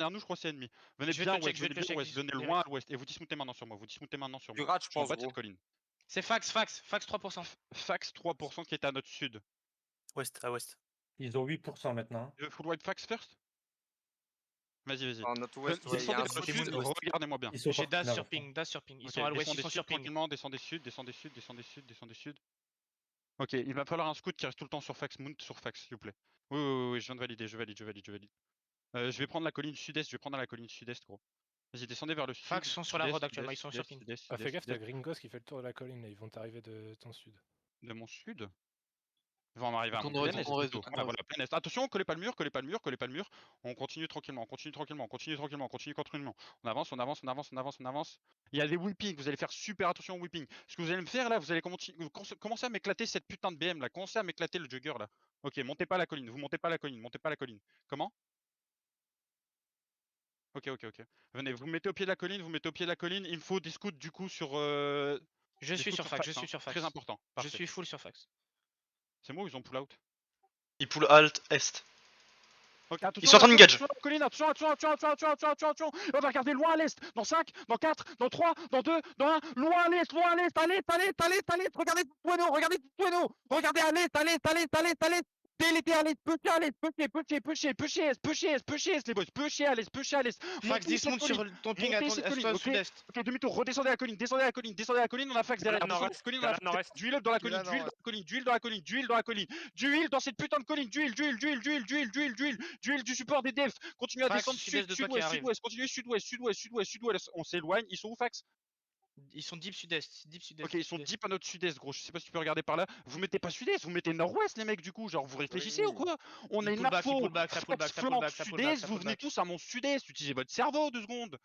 derrière nous, je crois que c'est ennemi. Venez Je vais bien te check, ouest, je vais venez te bien check. ouest, venez direct. loin à l'ouest. Et vous dismoutez maintenant sur moi, vous dismoutez maintenant sur Du moi. rat, je Je suis en pense, bas de cette gros. colline. C'est Fax 3%. Fax 3% qui est à notre sud. Ouest, à ouest. Ils ont 8% maintenant. Full white fax first? Vas-y. En notre-ouest, ouais, il y a Descendez un vers le côté sud, moon, ouest. regardez-moi bien. Ils sont J'ai partis Daz là, sur à fond. ping, Daz sur ping. Ils Ok, sont à l'ouest, ils descendez sont sud sur ping. tranquillement, descendez sud. Ok, il va falloir un scout qui reste tout le temps sur fax, mount sur fax, s'il vous plaît. Oui, je viens de valider, je valide. Je vais prendre la colline sud-est, gros. Vas-y, descendez vers le sud. Fax sont sur la sud-est, road actuellement, ils sont sur sud-est, ping. Ah, fais gaffe, t'as sud-est. Gringos qui fait le tour de la colline, là, ils vont t'arriver de ton sud. De mon sud? Ils vont m'arriver à mon Tourne plein est reste, plutôt. tourne Ah reste. voilà, plein est. Attention, collez pas le mur. On continue tranquillement. On avance. Il y a des whippings, vous allez faire super attention au whipping. Ce que vous allez me faire là, vous allez commencer à m'éclater cette putain de BM là. Commencez à m'éclater le jugger là. Ok, montez pas la colline, vous montez pas la colline. Comment? Ok. Venez, vous me mettez au pied de la colline, il me faut des scouts du coup sur... Je suis sur Fax, Très important. Je Parfait. suis full sur Fax. C'est moi ou ils ont pull out? Ils pull alt est. Ok, Ils sont en train de engage. Attention. On va regarder loin à l'est. Dans 5, dans 4, dans 3, dans 2, dans 1. Loin à l'est. Allez. Regardez Tueno. Regardez à l'est. Délété à l'est. Peu à l'est, les boys. Peu à l'est. Fax dismount sur ton ping à toi au sud-est. Ok, demi-tour, redescendez la colline, on a fax derrière. On a fax, du heal dans la colline, du heal du heal dans cette putain de colline, du heal du support des devs, continue à Fax, descendre sud-est de toi qui arrive. sud-ouest, continuez sud-ouest, on s'éloigne, ils sont où fax? Ils sont deep sud-est. Ok, ils sont deep à notre sud-est, gros, je sais pas si tu peux regarder par là, vous mettez pas sud-est, vous mettez nord-ouest les mecs du coup, genre vous réfléchissez ou quoi? On a une info, ça pull back, sud-est, vous venez tous à mon sud-est, utilisez votre cerveau 2 secondes.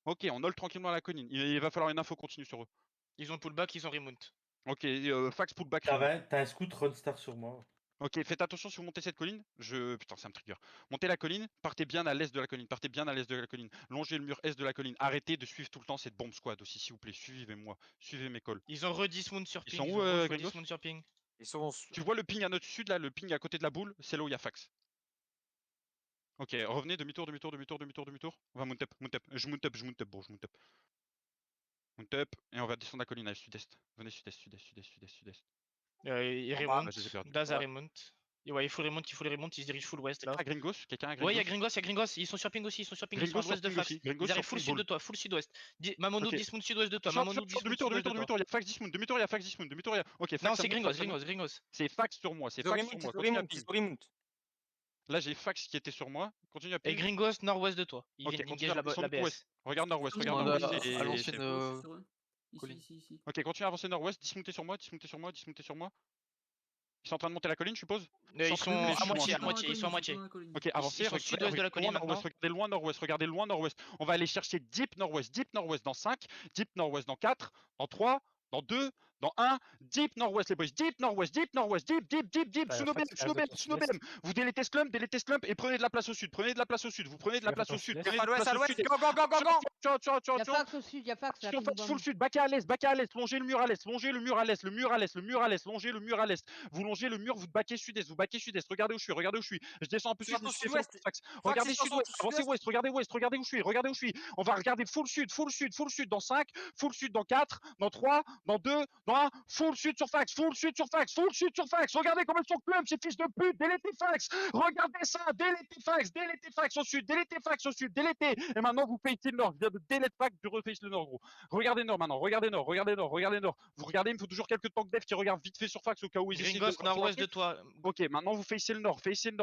Ok, on hold tranquillement à la colline, il va falloir une info continue sur eux. Ils ont pullback, ils ont remount. Ok, fax pullback. T'as un scout Runstar sur moi. Ok, faites attention si vous montez cette colline. Putain, ça me trigger. Montez la colline, partez bien à l'est de la colline. Longez le mur est de la colline. Arrêtez de suivre tout le temps cette bombe squad aussi, s'il vous plaît. Suivez-moi. Suivez mes calls. Ils ont redismount sur ping. Ils sont où, Gringos? sur ping. Ils sont. Tu vois le ping à notre sud là, le ping à côté de la boule, c'est là où il y a fax. Ok, revenez, demi-tour. On va mount up. Je mount up, bro, Mount up, et on va descendre la colline à sud-est. Venez sud-est. Il En bas. remount. J'ai perdu. Daz a remount. Ouais, il faut remount, ils se dirigent full west là. Quelqu'un a Gringos? Ouais, il y a Gringos, ils sont sur ping aussi, ils sont à l'ouest de Fax. Ils arrivent full sud de toi, full sud-ouest. Mamono dismount sud-ouest de toi, Demi-tour, il y a fax dismount, Ok, non, c'est Gringos. C'est fax sur moi, continue à ping. Remount. Là j'ai fax qui était sur moi, continue à ping. Et Gringos nord-ouest de toi. Ils viennent engage la BS. Regarde nord-ouest, À l'ancienne. Ici. Ok, continue à avancer nord-ouest, dismontez sur moi. Ils sont en train de monter la colline, je suppose? Ils sont à moitié, ils sont à moitié. Ok, avancez. Ils sont sud-ouest de la colline maintenant. Regardez loin nord-ouest. On va aller chercher deep nord-ouest dans 5, deep nord-ouest dans 4, dans 3, dans 2, dans 1, deep nord-ouest les boys, deep nord-ouest, deep, sous nos BM. Vous délétez ce clump et prenez de la place au sud, vous prenez de la place au sud. À l'ouest, go. Y'a fax au sud, y'a fax là. Full sud, back à l'est, longez le mur à l'est, longez le mur à l'est. Vous longez le mur, vous backez sud-est, regardez où je suis, je descends un peu sud, regardez sud-ouest, avancez ouest, regardez où je suis, on va regarder full sud dans 5, full sud dans 4, dans 3, dans 2, dans 1, full sud sur fax, regardez comment ils sont clubs, ces fils de pute, délétez fax, regardez ça, délétez fax au sud, et maintenant vous faites le nord, je viens de délete fax, je refais le nord gros, regardez nord maintenant, regardez nord, vous regardez, il me faut toujours quelques tanks dev qui regardent vite fait sur fax au cas où ils essaient Gringos nord-ouest de toi. Ok, maintenant vous facez le nord,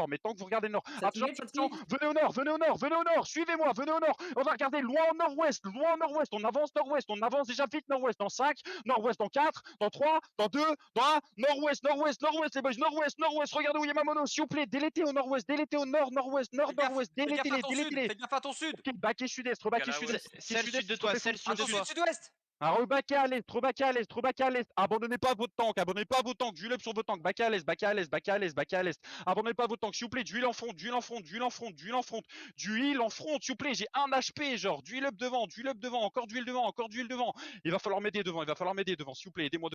mais tant que vous regardez le nord, Ça attention, venez au nord, suivez-moi, on va regarder loin au nord-ouest, on avance déjà vite nord-ouest, dans 5, nord-ouest dans 4, dans 3, dans 2, dans 1, nord-ouest, les boys, nord-ouest, regardez où il y a ma mono, s'il vous plaît, délétez au nord-ouest, nord-ouest, délétez-les. Fais gaffe à ton sud. Ok, backé sud-est, rebacké sud-est. Celle sud de toi, Sud-ouest. Ah, rebacké à l'est. Abandonnez pas votre tank, duel up sur vos tanks, backé à l'est. Abandonnez pas votre tank, s'il vous plaît, duel en front, du heal en front, s'il vous plaît, j'ai 1 HP, genre, duel up devant, encore duel devant. Il va falloir m'aider devant, s'il vous plaît, aidez-moi